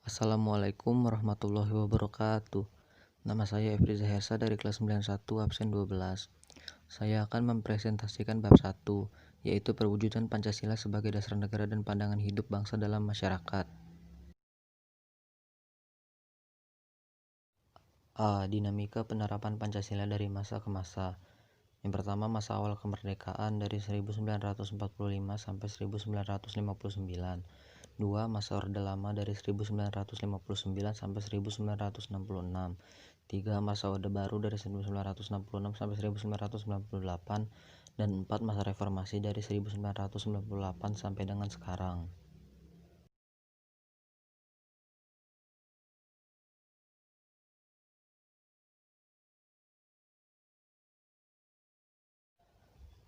Assalamualaikum warahmatullahi wabarakatuh. Nama saya Efriza Hersa dari kelas 91 absen 12. Saya akan mempresentasikan bab 1, yaitu perwujudan Pancasila sebagai dasar negara dan pandangan hidup bangsa dalam masyarakat. A. Dinamika penerapan Pancasila dari masa ke masa. Yang pertama, masa awal kemerdekaan dari 1945 sampai 1959. 2. Masa Orde Lama dari 1959 sampai 1966. 3. Masa Orde Baru dari 1966 sampai 1998. Dan 4. Masa Reformasi dari 1998 sampai dengan sekarang.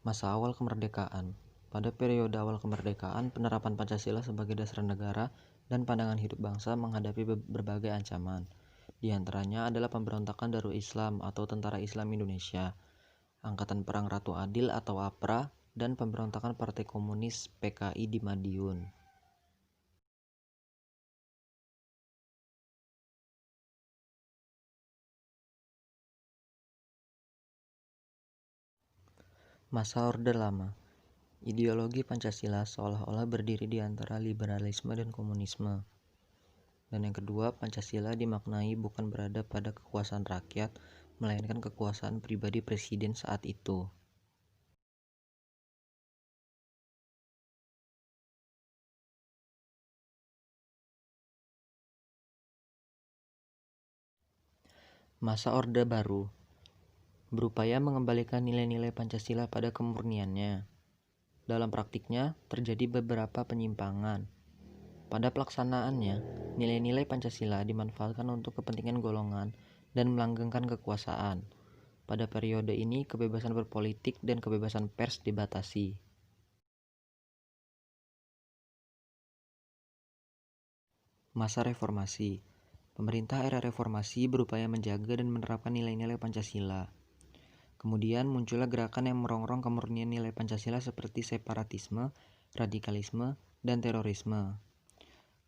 Masa awal kemerdekaan. Pada periode awal kemerdekaan, penerapan Pancasila sebagai dasar negara dan pandangan hidup bangsa menghadapi berbagai ancaman. Di antaranya adalah pemberontakan Darul Islam atau Tentara Islam Indonesia, Angkatan Perang Ratu Adil atau APRA, dan pemberontakan Partai Komunis PKI di Madiun. Masa Orde Lama. Ideologi Pancasila seolah-olah berdiri di antara liberalisme dan komunisme. Dan yang kedua, Pancasila dimaknai bukan berada pada kekuasaan rakyat, melainkan kekuasaan pribadi presiden saat itu. Masa Orde Baru berupaya mengembalikan nilai-nilai Pancasila pada kemurniannya. Dalam praktiknya, terjadi beberapa penyimpangan. Pada pelaksanaannya, nilai-nilai Pancasila dimanfaatkan untuk kepentingan golongan dan melanggengkan kekuasaan. Pada periode ini, kebebasan berpolitik dan kebebasan pers dibatasi. Masa Reformasi. Pemerintah era reformasi berupaya menjaga dan menerapkan nilai-nilai Pancasila. Kemudian muncullah gerakan yang merongrong kemurnian nilai Pancasila seperti separatisme, radikalisme, dan terorisme.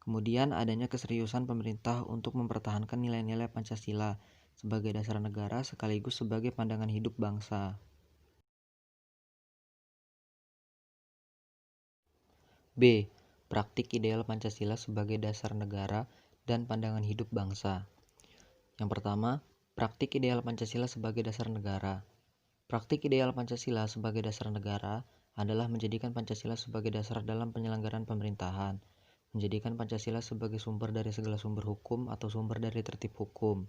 Kemudian adanya keseriusan pemerintah untuk mempertahankan nilai-nilai Pancasila sebagai dasar negara sekaligus sebagai pandangan hidup bangsa. B. Praktik ideal Pancasila sebagai dasar negara dan pandangan hidup bangsa. Yang pertama, praktik ideal Pancasila sebagai dasar negara. Praktik ideal Pancasila sebagai dasar negara adalah menjadikan Pancasila sebagai dasar dalam penyelenggaraan pemerintahan, menjadikan Pancasila sebagai sumber dari segala sumber hukum atau sumber dari tertib hukum.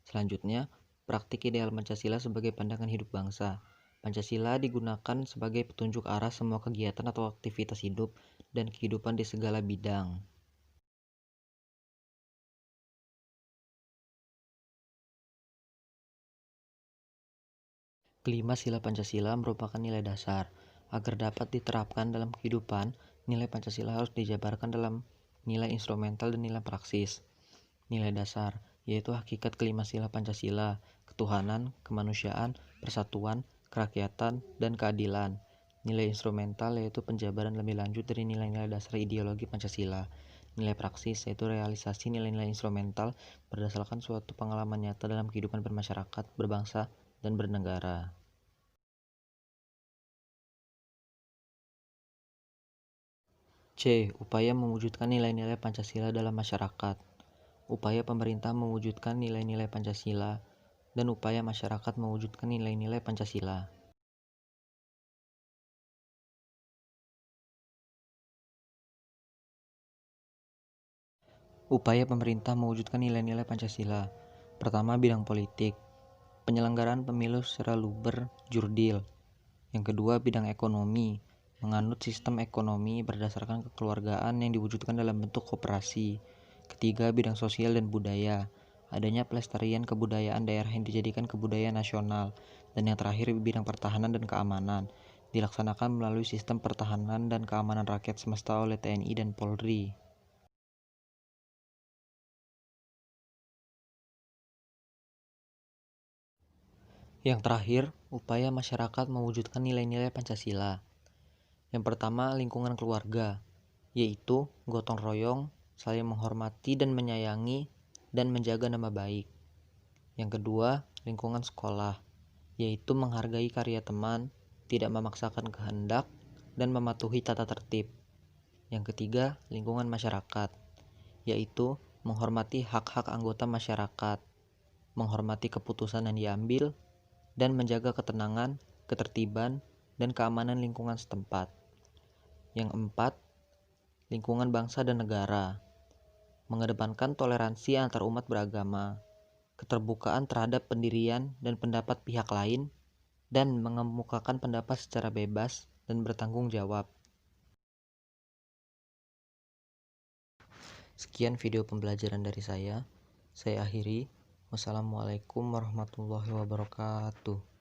Selanjutnya, praktik ideal Pancasila sebagai pandangan hidup bangsa. Pancasila digunakan sebagai petunjuk arah semua kegiatan atau aktivitas hidup dan kehidupan di segala bidang. Kelima, sila Pancasila merupakan nilai dasar. Agar dapat diterapkan dalam kehidupan, nilai Pancasila harus dijabarkan dalam nilai instrumental dan nilai praksis. Nilai dasar, yaitu hakikat kelima sila Pancasila, ketuhanan, kemanusiaan, persatuan, kerakyatan, dan keadilan. Nilai instrumental yaitu penjabaran lebih lanjut dari nilai-nilai dasar ideologi Pancasila. Nilai praksis yaitu realisasi nilai-nilai instrumental berdasarkan suatu pengalaman nyata dalam kehidupan bermasyarakat, berbangsa, dan bernegara. C. Upaya mewujudkan nilai-nilai Pancasila dalam masyarakat. Upaya pemerintah mewujudkan nilai-nilai Pancasila dan upaya masyarakat mewujudkan nilai-nilai Pancasila. Upaya pemerintah mewujudkan nilai-nilai Pancasila. Pertama, bidang politik. Penyelenggaraan pemilu secara luber, jurdil. Yang kedua, bidang ekonomi. Menganut sistem ekonomi berdasarkan kekeluargaan yang diwujudkan dalam bentuk koperasi. Ketiga, bidang sosial dan budaya. Adanya pelestarian kebudayaan daerah yang dijadikan kebudayaan nasional. Dan yang terakhir, bidang pertahanan dan keamanan. Dilaksanakan melalui sistem pertahanan dan keamanan rakyat semesta oleh TNI dan Polri. Yang terakhir, upaya masyarakat mewujudkan nilai-nilai Pancasila. Yang pertama, lingkungan keluarga, yaitu gotong royong, saling menghormati dan menyayangi, dan menjaga nama baik. Yang kedua, lingkungan sekolah, yaitu menghargai karya teman, tidak memaksakan kehendak, dan mematuhi tata tertib. Yang ketiga, lingkungan masyarakat, yaitu menghormati hak-hak anggota masyarakat, menghormati keputusan yang diambil, dan menjaga ketenangan, ketertiban, dan keamanan lingkungan setempat. Yang keempat, lingkungan bangsa dan negara, mengedepankan toleransi antar umat beragama, keterbukaan terhadap pendirian dan pendapat pihak lain, dan mengemukakan pendapat secara bebas dan bertanggung jawab. Sekian video pembelajaran dari saya. Saya akhiri. Wassalamualaikum warahmatullahi wabarakatuh.